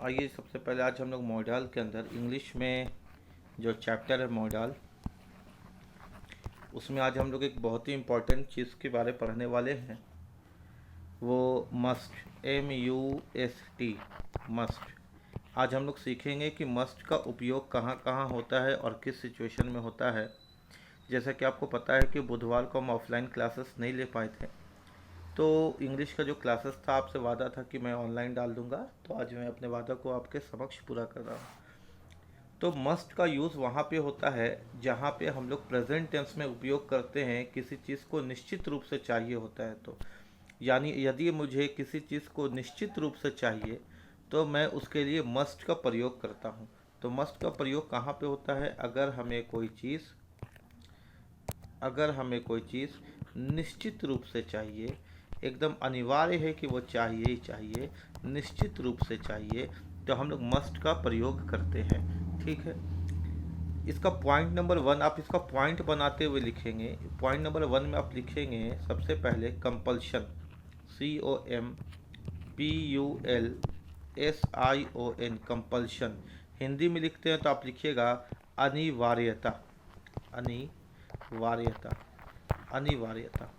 आइए सबसे पहले आज हम लोग मॉडल के अंदर इंग्लिश में जो चैप्टर है मॉडल, उसमें आज हम लोग एक बहुत ही इम्पोर्टेंट चीज़ के बारे पढ़ने वाले हैं। वो मस्ट, MUST, मस्ट। आज हम लोग सीखेंगे कि मस्ट का उपयोग कहाँ कहाँ होता है और किस सिचुएशन में होता है। जैसा कि आपको पता है कि बुधवार को हम ऑफलाइन क्लासेस नहीं ले पाए थे, तो इंग्लिश का जो क्लासेस था आपसे वादा था कि मैं ऑनलाइन डाल दूंगा, तो आज मैं अपने वादा को आपके समक्ष पूरा कर रहा हूँ। तो मस्ट का यूज़ वहाँ पे होता है जहाँ पे हम लोग प्रेजेंट टेंस में उपयोग करते हैं, किसी चीज़ को निश्चित रूप से चाहिए होता है। तो यानी यदि मुझे किसी चीज़ को निश्चित रूप से चाहिए तो मैं उसके लिए मस्ट का प्रयोग करता हूँ। तो मस्ट का प्रयोग कहाँ पे होता है? अगर हमें कोई चीज़ निश्चित रूप से चाहिए, एकदम अनिवार्य है कि वो चाहिए ही चाहिए, निश्चित रूप से चाहिए, तो हम लोग मस्ट का प्रयोग करते हैं। ठीक है। इसका पॉइंट नंबर 1 आप इसका पॉइंट बनाते हुए लिखेंगे। पॉइंट नंबर 1 में आप लिखेंगे सबसे पहले कंपल्शन, COMPULSION, कंपल्शन। हिंदी में लिखते हैं तो आप लिखिएगा अनिवार्यता, अनिवार्यता, अनिवार्यता।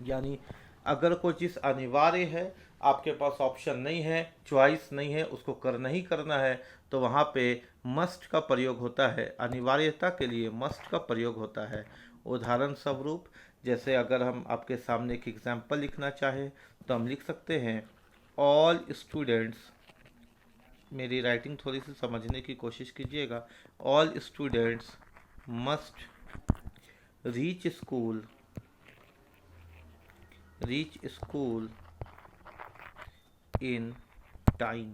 यानी अगर कोई चीज़ अनिवार्य है, आपके पास ऑप्शन नहीं है, चॉइस नहीं है, उसको करना ही करना है, तो वहाँ पे मस्ट का प्रयोग होता है। अनिवार्यता के लिए मस्ट का प्रयोग होता है। उदाहरण स्वरूप, जैसे अगर हम आपके सामने एक एग्जाम्पल लिखना चाहें तो हम लिख सकते हैं ऑल स्टूडेंट्स। मेरी राइटिंग थोड़ी सी समझने की कोशिश कीजिएगा। All students must reach school, reach school in time.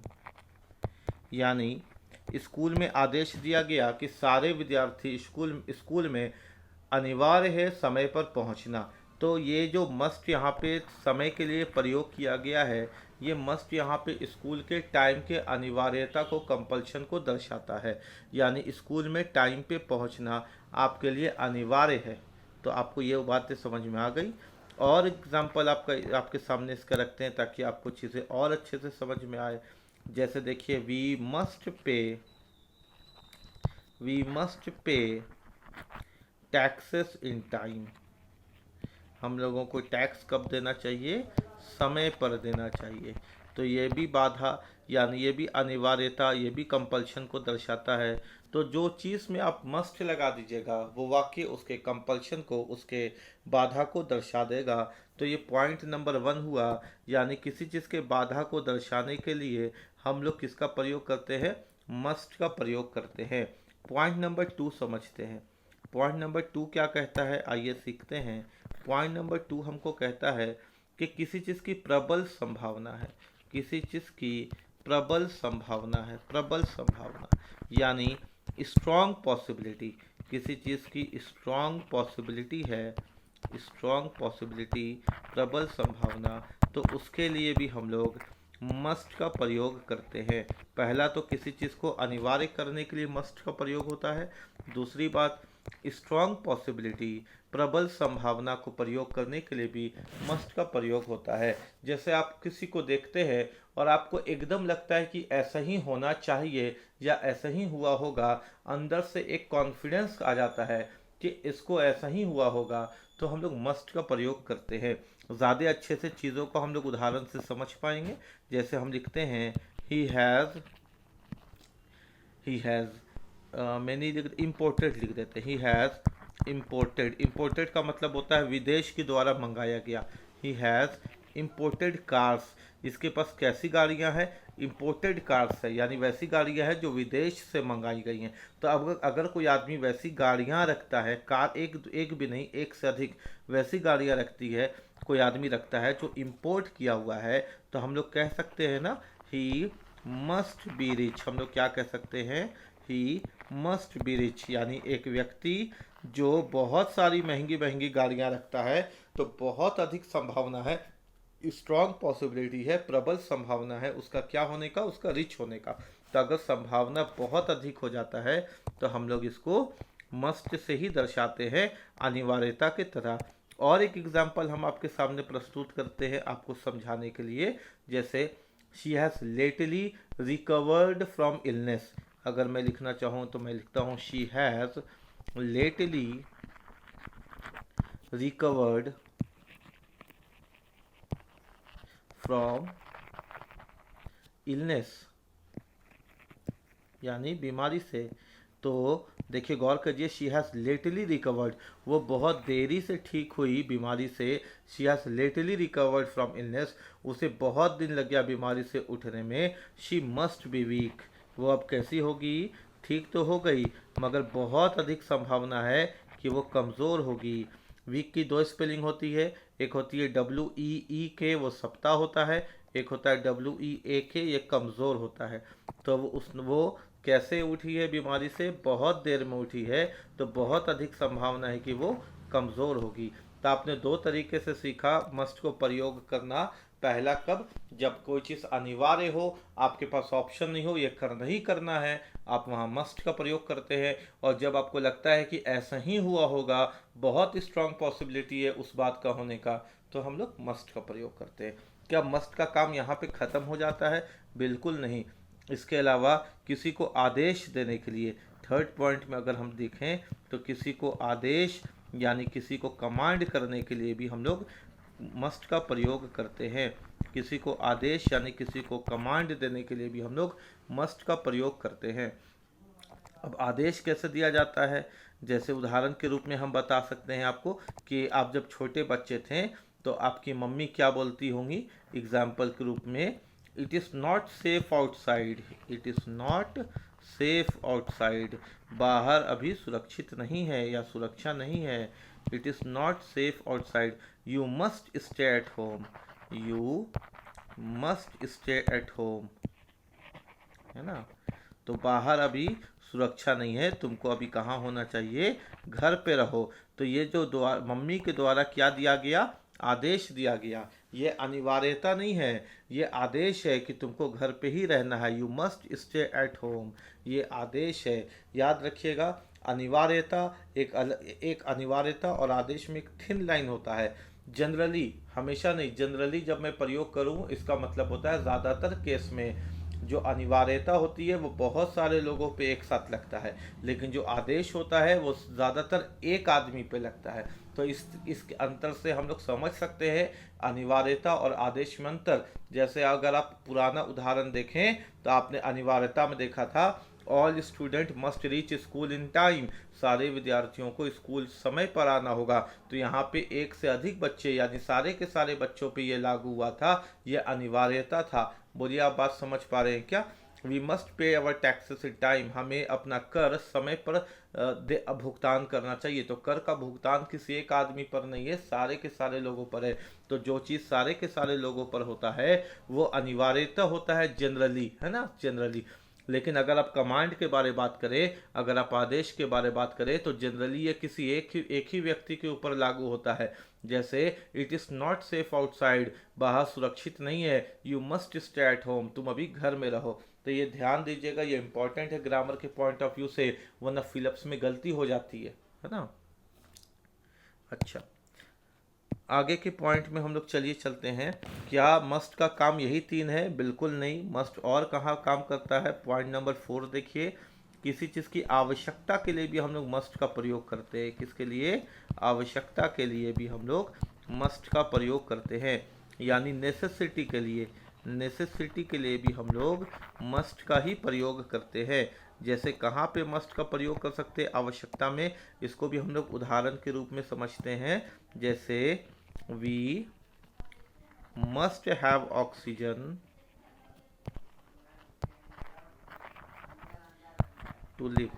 यानी स्कूल में आदेश दिया गया कि सारे विद्यार्थी स्कूल में अनिवार्य है समय पर पहुंचना। तो ये जो मस्ट यहाँ पे समय के लिए प्रयोग किया गया है, ये मस्ट यहाँ पे स्कूल के टाइम के अनिवार्यता को, कंपल्शन को दर्शाता है। यानी स्कूल में टाइम पे पहुंचना आपके लिए अनिवार्य है। तो आपको ये बातें समझ में आ गई। और एग्जाम्पल आपके सामने इसका रखते हैं ताकि आपको चीज़ें और अच्छे से समझ में आए। जैसे देखिए, we must pay taxes in time. हम लोगों को टैक्स कब देना चाहिए? समय पर देना चाहिए। तो ये भी बाधा, यानी ये भी अनिवार्यता, ये भी कंपल्शन को दर्शाता है। तो जो चीज़ में आप मस्ट लगा दीजिएगा वो वाक्य उसके कंपल्शन को, उसके बाधा को दर्शा देगा। तो ये पॉइंट नंबर 1 हुआ। यानी किसी चीज़ के बाधा को दर्शाने के लिए हम लोग किसका प्रयोग करते हैं? मस्ट का प्रयोग करते हैं। पॉइंट नंबर 2 समझते हैं। पॉइंट नंबर 2 क्या कहता है, आइए सीखते हैं। पॉइंट नंबर 2 हमको कहता है कि किसी चीज़ की प्रबल संभावना है, किसी चीज़ की प्रबल संभावना है, प्रबल संभावना यानी स्ट्रॉन्ग पॉसिबिलिटी। किसी चीज़ की स्ट्रॉन्ग पॉसिबिलिटी है, स्ट्रॉन्ग पॉसिबिलिटी, प्रबल संभावना, तो उसके लिए भी हम लोग मस्ट का प्रयोग करते हैं। पहला तो किसी चीज़ को अनिवार्य करने के लिए मस्ट का प्रयोग होता है। दूसरी बात, स्ट्रॉन्ग पॉसिबिलिटी, प्रबल संभावना को प्रयोग करने के लिए भी मस्ट का प्रयोग होता है। जैसे आप किसी को देखते हैं और आपको एकदम लगता है कि ऐसा ही होना चाहिए या ऐसा ही हुआ होगा, अंदर से एक कॉन्फिडेंस आ जाता है कि इसको ऐसा ही हुआ होगा, तो हम लोग मस्ट का प्रयोग करते हैं। ज़्यादा अच्छे से चीज़ों को हम लोग उदाहरण से समझ पाएंगे। जैसे हम लिखते हैं ही हैज़ मैंने इम्पोर्टेड लिख देते हैं। ही हैज़ इम्पोर्टेड, इम्पोर्टेड का मतलब होता है विदेश के द्वारा मंगाया गया। He has imported cars. इसके पास कैसी गाड़ियां हैं? इम्पोर्टेड कार्स है, यानी वैसी गाड़ियां हैं जो विदेश से मंगाई गई हैं। तो अब अगर कोई आदमी वैसी गाड़ियां रखता है, कार एक एक भी नहीं, एक से अधिक वैसी गाड़ियां रखती है, कोई आदमी रखता है जो इम्पोर्ट किया हुआ है, तो हम लोग कह सकते हैं ना, ही मस्ट बी रिच। हम लोग क्या कह सकते हैं? He must be rich. यानी एक व्यक्ति जो बहुत सारी महंगी महंगी गाड़ियां रखता है, तो बहुत अधिक संभावना है, स्ट्रॉन्ग पॉसिबिलिटी है, प्रबल संभावना है उसका क्या होने का? उसका रिच होने का। तो अगर संभावना बहुत अधिक हो जाता है तो हम लोग इसको मस्ट से ही दर्शाते हैं, अनिवार्यता के तरह। और एक एग्जाम्पल हम आपके सामने प्रस्तुत करते हैं आपको समझाने के लिए। जैसे she has lately recovered from illness. अगर मैं लिखना चाहूँ तो मैं लिखता हूँ she has lately recovered from illness, यानी बीमारी से। तो देखिए गौर करिए, शी हैज़ लेटली रिकवर्ड, वो बहुत देरी से ठीक हुई बीमारी से। She has lately recovered from illness, उसे बहुत दिन लग गया बीमारी से उठने में। शी मस्ट बी वीक, वो अब कैसी होगी? ठीक तो हो गई, मगर बहुत अधिक संभावना है कि वो कमज़ोर होगी। वीक की दो स्पेलिंग होती है, एक होती है WEEK, वो सप्ताह होता है, एक होता है WEAK, ये कमज़ोर होता है। तो वो कैसे उठी है बीमारी से? बहुत देर में उठी है, तो बहुत अधिक संभावना है कि वो कमज़ोर होगी। तो आपने दो तरीके से सीखा मस्ट को प्रयोग करना। पहला कब? जब कोई चीज़ अनिवार्य हो, आपके पास ऑप्शन नहीं हो, ये करना ही करना है, आप वहाँ मस्ट का प्रयोग करते हैं। और जब आपको लगता है कि ऐसा ही हुआ होगा, बहुत स्ट्रांग पॉसिबिलिटी है उस बात का होने का, तो हम लोग मस्ट का प्रयोग करते हैं। क्या मस्ट का काम यहाँ पे ख़त्म हो जाता है? बिल्कुल नहीं। इसके अलावा किसी को आदेश देने के लिए, थर्ड पॉइंट में अगर हम देखें तो किसी को आदेश यानी किसी को कमांड करने के लिए भी हम लोग मस्ट का प्रयोग करते हैं। किसी को आदेश यानी किसी को कमांड देने के लिए भी हम लोग मस्ट का प्रयोग करते हैं। अब आदेश कैसे दिया जाता है? जैसे उदाहरण के रूप में हम बता सकते हैं आपको कि आप जब छोटे बच्चे थे तो आपकी मम्मी क्या बोलती होंगी एग्जाम्पल के रूप में, it is not safe outside, it is not safe outside, बाहर अभी सुरक्षित नहीं है या सुरक्षा नहीं है। It is not safe outside, you must stay at home, you must stay at home, है ना। तो बाहर अभी सुरक्षा नहीं है, तुमको अभी कहाँ होना चाहिए? घर पे रहो। तो ये जो मम्मी के द्वारा क्या दिया गया? आदेश दिया गया। ये अनिवार्यता नहीं है, ये आदेश है कि तुमको घर पे ही रहना है, you must stay at home, ये आदेश है। याद रखिएगा, अनिवार्यता एक अनिवार्यता और आदेश में एक थिन लाइन होता है। जनरली, हमेशा नहीं, जनरली जब मैं प्रयोग करूँ इसका मतलब होता है ज़्यादातर केस में जो अनिवार्यता होती है वो बहुत सारे लोगों पे एक साथ लगता है, लेकिन जो आदेश होता है वो ज़्यादातर एक आदमी पे लगता है। तो इसके अंतर से हम लोग समझ सकते हैं अनिवार्यता और आदेश में अंतर। जैसे अगर आप पुराना उदाहरण देखें तो आपने अनिवार्यता में देखा था all student must reach school in time, सारे विद्यार्थियों को स्कूल समय पर आना होगा। तो यहाँ पे एक से अधिक बच्चे यानी सारे के सारे बच्चों पे ये लागू हुआ था, ये अनिवार्यता था। बोलिए आप बात समझ पा रहे हैं क्या? वी मस्ट पे अवर टैक्सेस इन टाइम, हमें अपना कर समय पर भुगतान करना चाहिए। तो कर का भुगतान किसी एक आदमी पर नहीं है, सारे के सारे लोगों पर है। तो जो चीज़ सारे के सारे लोगों पर होता है वो अनिवार्यता होता है जनरली, है ना, जनरली। लेकिन अगर आप कमांड के बारे बात करें, अगर आप आदेश के बारे बात करें, तो जनरली ये किसी एक ही व्यक्ति के ऊपर लागू होता है। जैसे it is not safe outside, बाहर सुरक्षित नहीं है, you must stay at home, तुम अभी घर में रहो। तो ये ध्यान दीजिएगा, ये इंपॉर्टेंट है ग्रामर के पॉइंट ऑफ व्यू से, वरना फिलअप्स में गलती हो जाती है ना। अच्छा, आगे के पॉइंट में हम लोग चलिए चलते हैं। क्या मस्ट का काम यही तीन है? बिल्कुल नहीं, मस्ट और कहाँ काम करता है? पॉइंट नंबर 4 देखिए, किसी चीज़ की आवश्यकता के लिए भी हम लोग मस्ट का प्रयोग करते हैं। किसके लिए? आवश्यकता के लिए भी हम लोग मस्ट का प्रयोग करते हैं, यानी नेसेसिटी के लिए, नेसेसिटी के लिए भी हम लोग मस्ट का ही प्रयोग करते हैं। जैसे कहाँ पे मस्ट का प्रयोग कर सकते हैं? आवश्यकता में। इसको भी हम लोग उदाहरण के रूप में समझते हैं। जैसे we must have oxygen to live,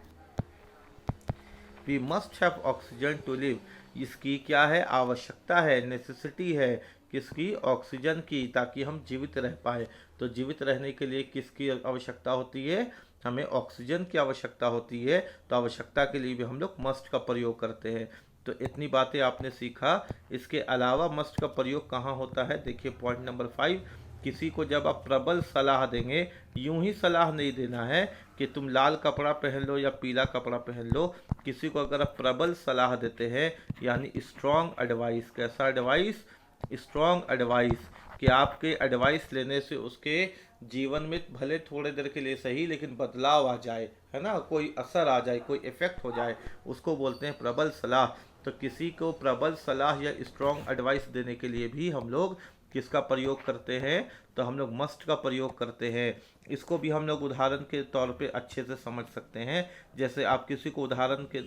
we must have oxygen to live, इसकी क्या है? आवश्यकता है, नेसेसिटी है। किसकी? ऑक्सीजन की, ताकि हम जीवित रह पाए। तो जीवित रहने के लिए किसकी आवश्यकता होती है? हमें ऑक्सीजन की आवश्यकता होती है। तो आवश्यकता के लिए भी हम लोग मस्ट का प्रयोग करते हैं। तो इतनी बातें आपने सीखा। इसके अलावा मस्ट का प्रयोग कहाँ होता है? देखिए पॉइंट नंबर 5, किसी को जब आप प्रबल सलाह देंगे, यूं ही सलाह नहीं देना है कि तुम लाल कपड़ा पहन लो या पीला कपड़ा पहन लो। किसी को अगर आप प्रबल सलाह देते हैं यानी स्ट्रॉन्ग एडवाइस, कैसा एडवाइस? स्ट्रॉन्ग एडवाइस, कि आपके एडवाइस लेने से उसके जीवन में भले थोड़े देर के लिए सही लेकिन बदलाव आ जाए, है ना, कोई असर आ जाए, कोई इफेक्ट हो जाए, उसको बोलते हैं प्रबल सलाह। तो किसी को प्रबल सलाह या स्ट्रॉन्ग एडवाइस देने के लिए भी हम लोग किसका प्रयोग करते हैं, तो हम लोग मस्ट का प्रयोग करते हैं। इसको भी हम लोग उदाहरण के तौर पे अच्छे से समझ सकते हैं। जैसे आप किसी को उदाहरण के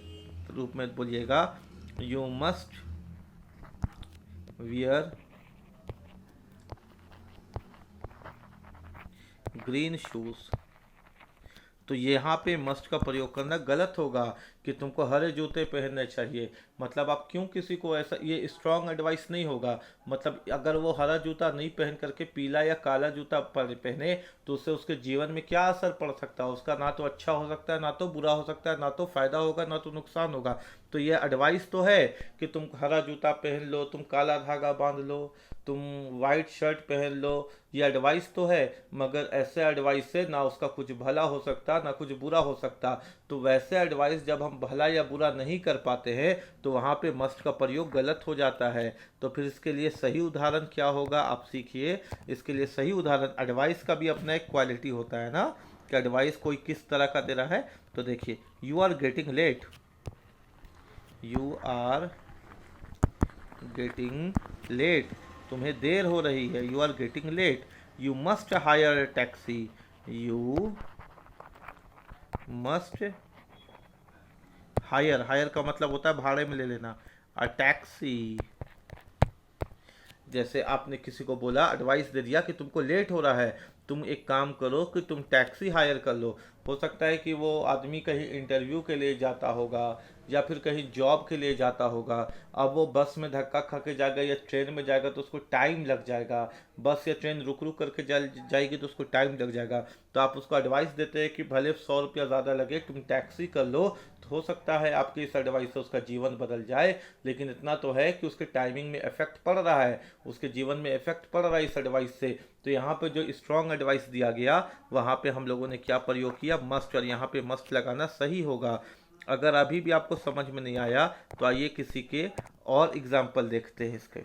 रूप में बोलिएगा, you must wear green shoes, तो यहाँ पे मस्ट का प्रयोग करना गलत होगा कि तुमको हरे जूते पहनने चाहिए। मतलब आप क्यों किसी को ऐसा, ये स्ट्रॉन्ग एडवाइस नहीं होगा। मतलब अगर वो हरा जूता नहीं पहन करके पीला या काला जूता पहने तो उससे उसके जीवन में क्या असर पड़ सकता है, उसका ना तो अच्छा हो सकता है, ना तो बुरा हो सकता है, ना तो फायदा होगा, ना तो नुकसान होगा। तो ये एडवाइस तो है कि तुम हरा जूता पहन लो, तुम काला धागा बांध लो, तुम वाइट शर्ट पहन लो, ये एडवाइस तो है, मगर ऐसे एडवाइस से ना उसका कुछ भला हो सकता ना कुछ बुरा हो सकता। तो वैसे एडवाइस जब हम भला या बुरा नहीं कर पाते हैं तो वहाँ पे मस्ट का प्रयोग गलत हो जाता है। तो फिर इसके लिए सही उदाहरण क्या होगा, आप सीखिए। इसके लिए सही उदाहरण, एडवाइस का भी अपना एक क्वालिटी होता है ना, कि एडवाइस कोई किस तरह का दे रहा है। तो देखिए, you are getting late, you are getting late, तुम्हें देर हो रही है, you are getting late. You must hire taxi, you must hire, hire का मतलब होता है भाड़े में ले लेना, अ टैक्सी। जैसे आपने किसी को बोला, एडवाइस दे दिया कि तुमको लेट हो रहा है, तुम एक काम करो कि तुम टैक्सी हायर कर लो। हो सकता है कि वो आदमी कहीं इंटरव्यू के लिए जाता होगा या फिर कहीं जॉब के लिए जाता होगा। अब वो बस में धक्का खा के जाएगा या ट्रेन में जाएगा तो उसको टाइम लग जाएगा, बस या ट्रेन रुक रुक करके जाएगी तो उसको टाइम लग जाएगा। तो आप उसको एडवाइस देते हैं कि भले 100 रुपया ज़्यादा लगे तुम टैक्सी कर लो, तो हो सकता है आपकी इस एडवाइस से उसका जीवन बदल जाए। लेकिन इतना तो है कि उसके टाइमिंग में इफेक्ट पड़ रहा है, उसके जीवन में इफेक्ट पड़ रहा है इस एडवाइस से। तो यहाँ पे जो स्ट्रॉन्ग एडवाइस दिया गया वहाँ पे हम लोगों ने क्या प्रयोग किया, मस्ट, और यहाँ पे मस्ट लगाना सही होगा। अगर अभी भी आपको समझ में नहीं आया तो आइए किसी के और एग्जाम्पल देखते हैं इसके।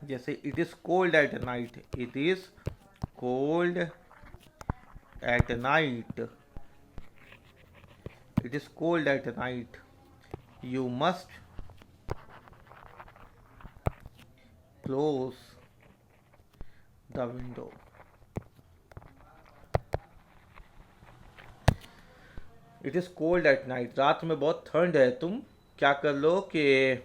जैसे it is cold at night, it is cold at night, it is cold at night, you must close the window. It is cold at night, रात में बहुत ठंड है, तुम क्या कर लो कि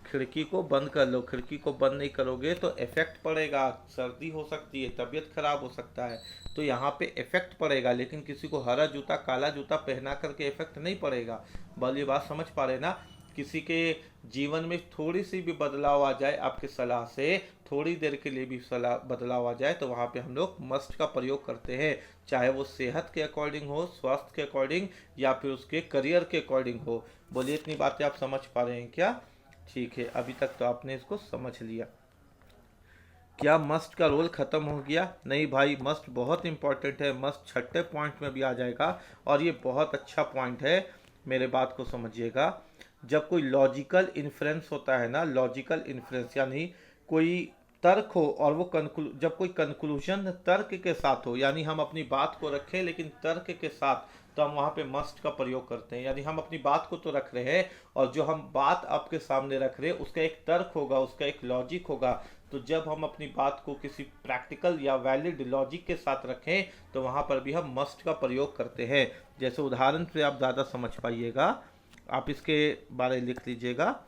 खिड़की को बंद कर लो। खिड़की को बंद नहीं करोगे तो इफेक्ट पड़ेगा, सर्दी हो सकती है, तबीयत खराब हो सकता है। तो यहाँ पे इफेक्ट पड़ेगा, लेकिन किसी को हरा जूता काला जूता पहना करके इफेक्ट नहीं पड़ेगा। बल ये बात समझ पा रहे ना, किसी के जीवन में थोड़ी सी भी बदलाव आ जाए आपकी सलाह से, थोड़ी देर के लिए भी सलाह बदलाव आ जाए तो वहाँ पे हम लोग मस्ट का प्रयोग करते हैं। चाहे वो सेहत के अकॉर्डिंग हो, स्वास्थ्य के अकॉर्डिंग, या फिर उसके करियर के अकॉर्डिंग हो। बोलिए, इतनी बातें आप समझ पा रहे हैं क्या? ठीक है, अभी तक तो आपने इसको समझ लिया। क्या मस्ट का रोल खत्म हो गया? नहीं भाई, मस्ट बहुत इंपॉर्टेंट है, मस्ट छठे पॉइंट में भी आ जाएगा और ये बहुत अच्छा पॉइंट है। मेरे बात को समझिएगा, जब कोई लॉजिकल इन्फ्रेंस होता है ना, लॉजिकल इन्फ्रेंस यानी कोई तर्क हो और वो जब कोई कंक्लूजन तर्क के साथ हो, यानी हम अपनी बात को रखें लेकिन तर्क के साथ, तो हम वहाँ पे मस्ट का प्रयोग करते हैं। यानी हम अपनी बात को तो रख रहे हैं और जो हम बात आपके सामने रख रहे हैं उसका एक तर्क होगा, उसका एक लॉजिक होगा। तो जब हम अपनी बात को किसी प्रैक्टिकल या वैलिड लॉजिक के साथ रखें तो वहाँ पर भी हम मस्ट का प्रयोग करते हैं। जैसे उदाहरण से आप ज़्यादा समझ पाइएगा, आप इसके बारे में लिख लीजिएगा।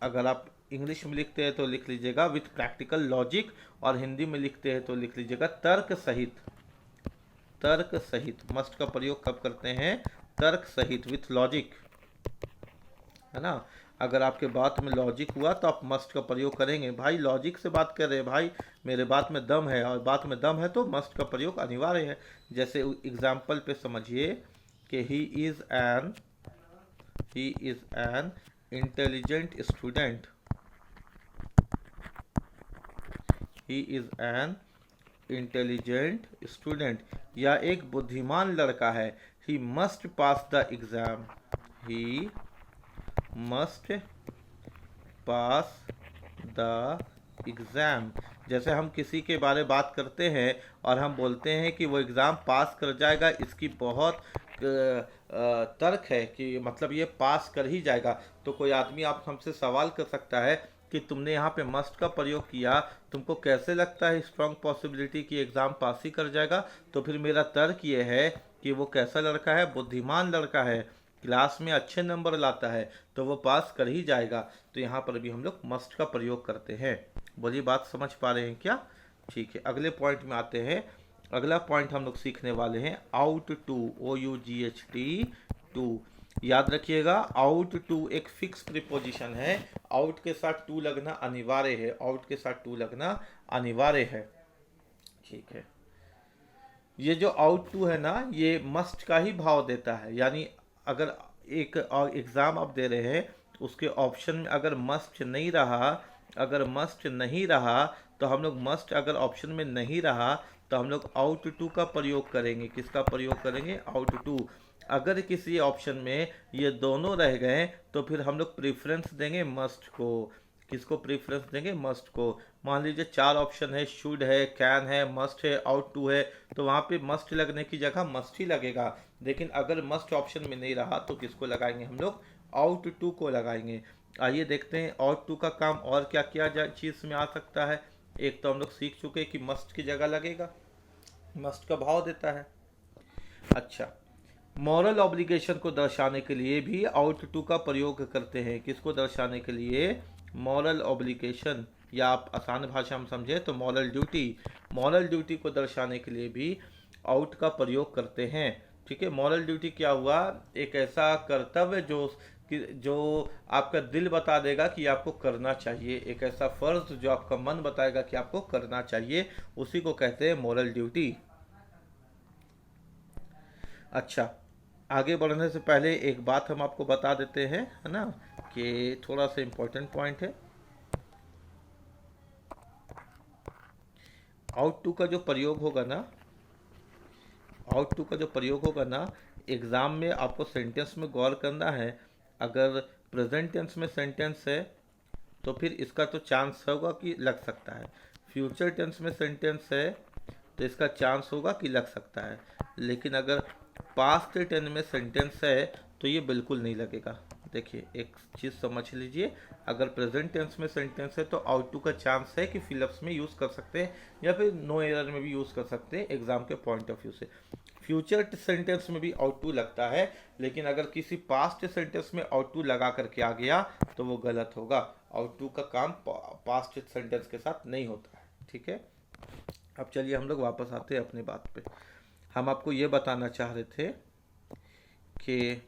अगर आप इंग्लिश में लिखते हैं तो लिख लीजिएगा विथ प्रैक्टिकल लॉजिक, और हिंदी में लिखते हैं तो लिख लीजिएगा तर्क सहित। तर्क सहित मस्ट का प्रयोग कब करते हैं? तर्क सहित, विथ लॉजिक, है ना। अगर आपके बात में लॉजिक हुआ तो आप मस्ट का प्रयोग करेंगे। भाई लॉजिक से बात कर रहे हैं, भाई मेरे बात में दम है, और बात में दम है तो मस्ट का प्रयोग अनिवार्य है। जैसे एग्जाम्पल पे समझिए कि he is an intelligent student, he is an intelligent student, या एक बुद्धिमान लड़का है। He must pass the exam, he must pass the exam, जैसे हम किसी के बारे बात करते हैं और हम बोलते हैं कि वो एग्ज़ाम पास कर जाएगा, इसकी बहुत तर्क है कि मतलब ये पास कर ही जाएगा। तो कोई आदमी आप हमसे सवाल कर सकता है कि तुमने यहाँ पे मस्ट का प्रयोग किया, तुमको कैसे लगता है स्ट्रॉन्ग पॉसिबिलिटी कि एग्ज़ाम पास ही कर जाएगा? तो फिर मेरा तर्क ये है कि वो कैसा लड़का है, बुद्धिमान लड़का है, क्लास में अच्छे नंबर लाता है, तो वो पास कर ही जाएगा। तो यहाँ पर भी हम लोग मस्ट का प्रयोग करते हैं। बोलिए, बात समझ पा रहे हैं क्या? ठीक है, अगले पॉइंट में आते हैं। अगला पॉइंट हम लोग सीखने वाले हैं आउट टू, OUGHT, टू। याद रखिएगा, आउट टू एक फिक्स प्रीपोजिशन है। आउट के साथ टू लगना अनिवार्य है, आउट के साथ टू लगना अनिवार्य है। ठीक है, ये जो आउट टू है ना, ये मस्ट का ही भाव देता है। यानी अगर एक एग्ज़ाम आप दे रहे हैं, उसके ऑप्शन में अगर मस्ट नहीं रहा, अगर मस्ट नहीं रहा तो हम लोग मस्ट अगर ऑप्शन में नहीं रहा तो हम लोग आउट टू का प्रयोग करेंगे। किसका प्रयोग करेंगे? Ought to. अगर किसी ऑप्शन में ये दोनों रह गए तो फिर हम लोग प्रेफरेंस देंगे मस्ट को। किसको प्रेफरेंस देंगे? मस्ट को। मान लीजिए 4 ऑप्शन है, शुड है, कैन है, मस्ट है, आउट टू है, तो वहाँ पे मस्ट लगने की जगह मस्ट ही लगेगा। लेकिन अगर मस्ट ऑप्शन में नहीं रहा तो किसको लगाएंगे हम लोग? आउट टू को लगाएंगे। आइए देखते हैं आउट टू का काम और क्या क्या चीज़ में आ सकता है। एक तो हम लोग सीख चुके कि मस्ट की जगह लगेगा, मस्ट का भाव देता है। अच्छा, मॉरल ऑब्लिगेशन को दर्शाने के लिए भी आउट टू का प्रयोग करते हैं। किसको दर्शाने के लिए? मॉरल ऑब्लिगेशन, या आप आसान भाषा में समझे तो मॉरल ड्यूटी। मॉरल ड्यूटी को दर्शाने के लिए भी आउट का प्रयोग करते हैं। ठीक है, मॉरल ड्यूटी क्या हुआ? एक ऐसा कर्तव्य जो आपका दिल बता देगा कि आपको करना चाहिए, एक ऐसा फर्ज जो आपका मन बताएगा कि आपको करना चाहिए, उसी को कहते हैं मॉरल ड्यूटी। अच्छा, आगे बढ़ने से पहले एक बात हम आपको बता देते हैं, है ना, कि थोड़ा सा इम्पोर्टेंट पॉइंट है। आउट टू का जो प्रयोग होगा ना, आउट टू का जो प्रयोग होगा ना, एग्ज़ाम में आपको सेंटेंस में गौर करना है। अगर प्रेजेंट टेंस में सेंटेंस है तो फिर इसका तो चांस होगा कि लग सकता है। फ्यूचर टेंस में सेंटेंस है तो इसका चांस होगा कि लग सकता है। लेकिन अगर पास्ट टेंस में सेंटेंस है तो ये बिल्कुल नहीं लगेगा। देखिए, एक चीज़ समझ लीजिए, अगर प्रेजेंट टेंस में सेंटेंस है तो आउट टू का चांस है कि फिलअप्स में यूज़ कर सकते हैं या फिर नो एरर में भी यूज़ कर सकते हैं एग्जाम के पॉइंट ऑफ व्यू से। फ्यूचर सेंटेंस में भी आउट टू लगता है, लेकिन अगर किसी पास्ट सेंटेंस में आउट टू लगा करके आ गया तो वो गलत होगा। आउट टू का काम पास्ट सेंटेंस के साथ नहीं होता है। ठीक है, अब चलिए हम लोग वापस आते हैं अपनी बात पे। हम आपको ये बताना चाह रहे थे कि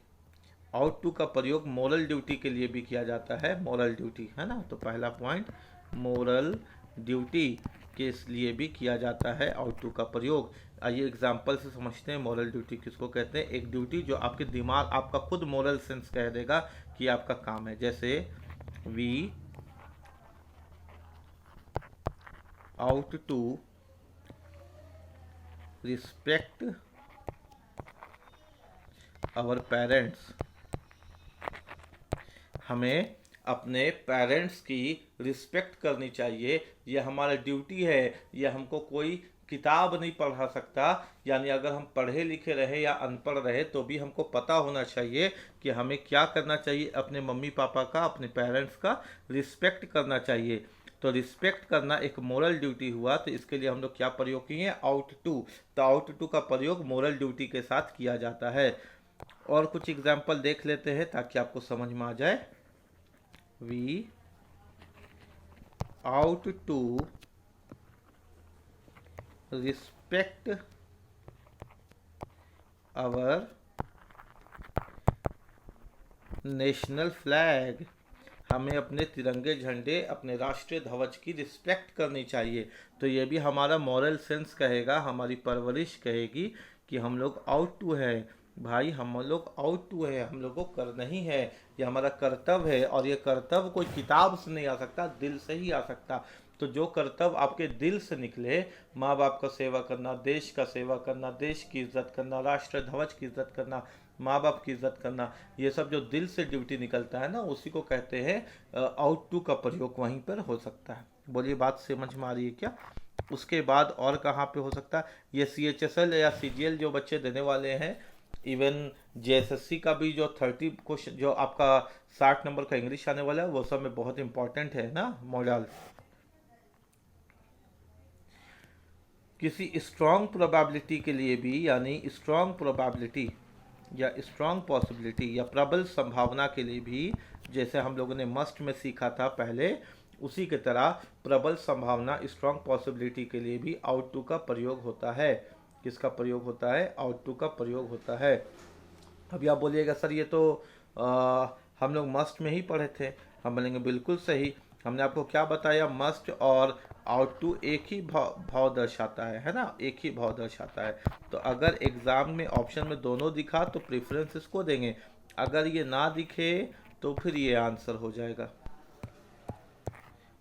आउट टू का प्रयोग मोरल ड्यूटी के लिए भी किया जाता है। मोरल ड्यूटी है ना, तो पहला पॉइंट, मोरल ड्यूटी के लिए भी किया जाता है आउट टू का प्रयोग। आइए एग्जाम्पल से समझते हैं मोरल ड्यूटी किसको कहते हैं। एक ड्यूटी जो आपके दिमाग, आपका खुद मोरल सेंस कह देगा कि आपका काम है। जैसे we ought to respect our parents, हमें अपने पेरेंट्स की रिस्पेक्ट करनी चाहिए, ये हमारा ड्यूटी है। ये हमको कोई किताब नहीं पढ़ा सकता। यानी अगर हम पढ़े लिखे रहे या अनपढ़ रहे तो भी हमको पता होना चाहिए कि हमें क्या करना चाहिए। अपने मम्मी पापा का, अपने पेरेंट्स का रिस्पेक्ट करना चाहिए। तो रिस्पेक्ट करना एक मोरल ड्यूटी हुआ। तो इसके लिए हम लोग क्या प्रयोग किए? Ought to. तो आउट टू का प्रयोग मोरल ड्यूटी के साथ किया जाता है। और कुछ एग्जाम्पल देख लेते हैं ताकि आपको समझ में आ जाए। We ought to respect our national flag, हमें अपने तिरंगे झंडे, अपने राष्ट्रीय ध्वज की रिस्पेक्ट करनी चाहिए। तो ये भी हमारा मॉरल सेंस कहेगा, हमारी परवरिश कहेगी कि हम लोग आउट टू है भाई, हम लोग आउट टू है, हम लोग को करना ही है, ये हमारा कर्तव्य है। और ये कर्तव्य कोई किताब से नहीं आ सकता, दिल से ही आ सकता। तो जो कर्तव्य आपके दिल से निकले, माँ बाप का सेवा करना, देश का सेवा करना, देश की इज्जत करना, राष्ट्र ध्वज की इज्जत करना, माँ बाप की इज्जत करना, ये सब जो दिल से ड्यूटी निकलता है ना, उसी को कहते हैं आउट टू का प्रयोग वहीं पर हो सकता है। बोलिए बात समझ में आ रही है क्या? उसके बाद और कहाँ पे हो सकता है? ये CHSL या CGL जो बच्चे देने वाले हैं, इवन JSSC का भी जो 30 क्वेश्चन जो आपका 60 नंबर का इंग्लिश आने वाला है, वो सब में बहुत इंपॉर्टेंट है ना मॉडल। किसी स्ट्रॉन्ग प्रोबेबिलिटी के लिए भी, यानी स्ट्रॉन्ग प्रोबेबिलिटी या स्ट्रॉन्ग पॉसिबिलिटी या प्रबल संभावना के लिए भी, जैसे हम लोगों ने मस्ट में सीखा था पहले, उसी की तरह प्रबल संभावना स्ट्रॉन्ग पॉसिबिलिटी के लिए भी आउट टू का प्रयोग होता है। किसका प्रयोग होता है? आउट टू का प्रयोग होता है। अभी आप बोलिएगा सर ये तो हम लोग मस्ट में ही पढ़े थे। हम बोलेंगे बिल्कुल सही। हमने आपको क्या बताया? मस्ट और आउट टू एक ही भाव दर्शाता है ना, एक ही भाव दर्शाता है। तो अगर एग्जाम में ऑप्शन में दोनों दिखा तो प्रेफरेंस इसको देंगे, अगर ये ना दिखे तो फिर ये आंसर हो जाएगा।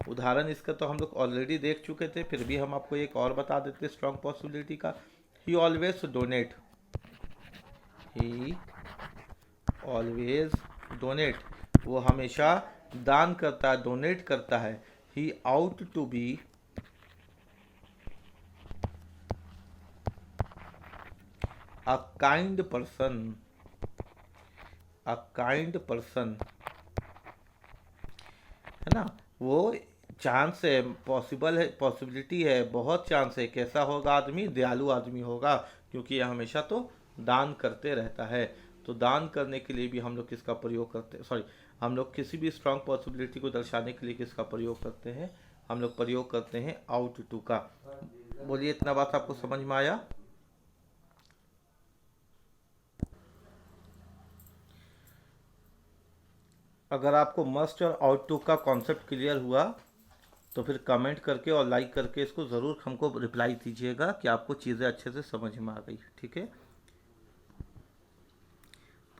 उदाहरण इसका तो हम लोग ऑलरेडी देख चुके थे, फिर भी हम आपको एक और बता देते स्ट्रॉन्ग पॉसिबिलिटी का। He always donate, he always donate, वो हमेशा दान करता है, डोनेट करता है। He out to be a kind person, a kind person, है ना। वो चांस है, पॉसिबल है, पॉसिबिलिटी है, बहुत चांस है। कैसा होगा आदमी? दयालु आदमी होगा, क्योंकि यह हमेशा तो दान करते रहता है। तो दान करने के लिए भी हम लोग किसका प्रयोग करते हैं? सॉरी, हम लोग किसी भी स्ट्रांग पॉसिबिलिटी को दर्शाने के लिए किसका प्रयोग करते हैं? हम लोग प्रयोग करते हैं आउट टू का। बोलिए इतना बात आपको समझ में आया? अगर आपको मस्ट और आउट टू का कॉन्सेप्ट क्लियर हुआ तो फिर कमेंट करके और लाइक करके इसको ज़रूर हमको रिप्लाई दीजिएगा कि आपको चीज़ें अच्छे से समझ में आ गई। ठीक है,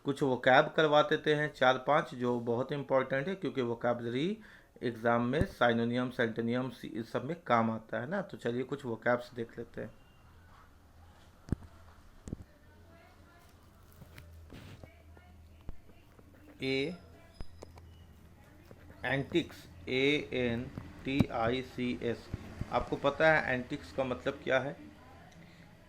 कुछ वोकैब करवा देते हैं 4-5 जो बहुत इंपॉर्टेंट है, क्योंकि वोकैबलरी एग्ज़ाम में साइनोनियम सेंटोनियम इस सब में काम आता है ना। तो चलिए कुछ वोकैब्स देख लेते हैं। ए एंटिक्स, ANTICS, आपको पता है एंटिक्स का मतलब क्या है?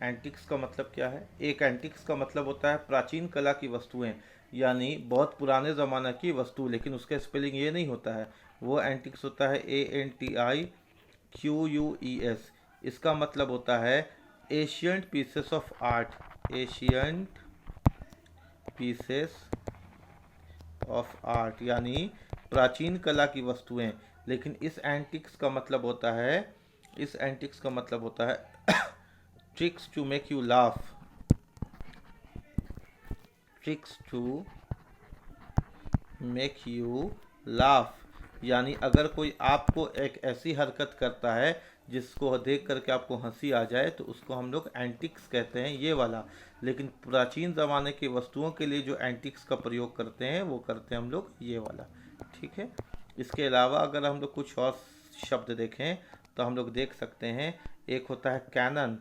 एंटिक्स का मतलब क्या है? एक एंटिक्स का मतलब होता है प्राचीन कला की वस्तुएं, यानी बहुत पुराने ज़माना की वस्तु, लेकिन उसका स्पेलिंग ये नहीं होता है। वो एंटिक्स होता है ANTIQUES। इसका मतलब होता है ancient pieces of art, ancient pieces of art, यानी प्राचीन कला की वस्तुएं। लेकिन इस एंटिक्स का मतलब होता है, इस एंटिक्स का मतलब होता है tricks to make you laugh, tricks to make you laugh, यानी अगर कोई आपको एक ऐसी हरकत करता है जिसको देख करके आपको हंसी आ जाए तो उसको हम लोग एंटिक्स कहते हैं, ये वाला। लेकिन प्राचीन ज़माने की वस्तुओं के लिए जो एंटिक्स का प्रयोग करते हैं वो करते हैं हम लोग ये वाला। ठीक है, इसके अलावा अगर हम लोग कुछ और शब्द देखें तो हम लोग देख सकते हैं। एक होता है canon,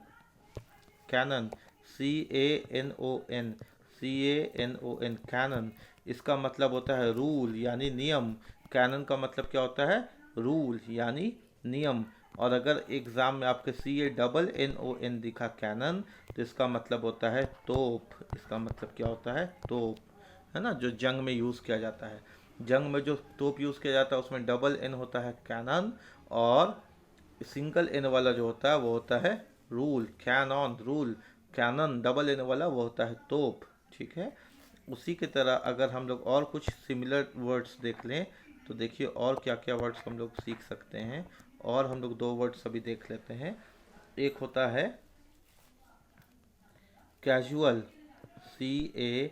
canon, CANON, CANON, canon. इसका मतलब होता है रूल यानी नियम। कैनन का मतलब क्या होता है? रूल यानी नियम। और अगर एग्जाम में आपके CANNON दिखा कैनन, तो इसका मतलब होता है तोप। इसका मतलब क्या होता है? तोप, है ना, जो जंग में यूज़ किया जाता है। जंग में जो तोप यूज़ किया जाता है उसमें डबल N होता है कैनन, और सिंगल N वाला जो होता है वो होता है rule, canon rule. Canon double N वाला वो होता है तोप। ठीक है, उसी की तरह अगर हम लोग और कुछ सिमिलर वर्ड्स देख लें तो देखिए और क्या क्या वर्ड्स हम लोग सीख सकते हैं। और हम लोग 2 वर्ड्स अभी देख लेते हैं। एक होता है कैजुअल, CASUAL,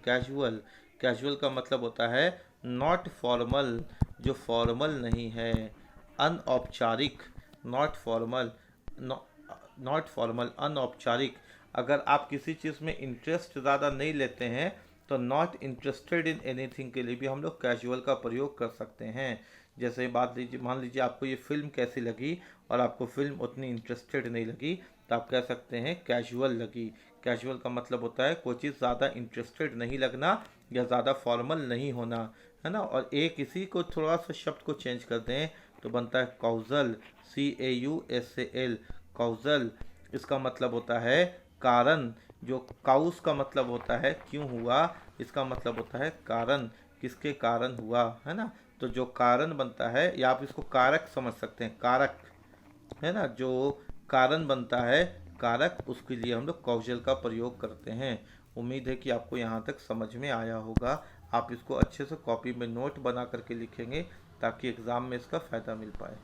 कैजुअल। कैजुअल का मतलब होता है नॉट फॉर्मल, जो फॉर्मल नहीं है। अनौपचारिक, नॉट फॉर्मल, नॉट फॉर्मल, अनौपचारिक। अगर आप किसी चीज़ में इंटरेस्ट ज़्यादा नहीं लेते हैं तो नॉट इंटरेस्टेड इन एनीथिंग के लिए भी हम लोग कैजुअल का प्रयोग कर सकते हैं। जैसे बात लीजिए, मान लीजिए आपको ये फिल्म कैसी लगी और आपको फिल्म उतनी इंटरेस्टेड नहीं लगी, तो आप कह सकते हैं कैजुअल लगी। कैजुअल का मतलब होता है कोई चीज़ ज़्यादा इंटरेस्टेड नहीं लगना या ज़्यादा फॉर्मल नहीं होना, है ना। और एक इसी को थोड़ा सा शब्द को चेंज कर दें तो बनता है कॉजल, CAUSAL, कॉजल। इसका मतलब होता है कारण। जो काउस का मतलब होता है क्यों हुआ, इसका मतलब होता है कारण, किसके कारण हुआ, है ना। तो जो कारण बनता है, या आप इसको कारक समझ सकते हैं, कारक, है ना। जो कारण बनता है, कारक, उसके लिए हम लोग कौशल का प्रयोग करते हैं। उम्मीद है कि आपको यहाँ तक समझ में आया होगा। आप इसको अच्छे से कॉपी में नोट बना करके लिखेंगे ताकि एग्ज़ाम में इसका फ़ायदा मिल पाए।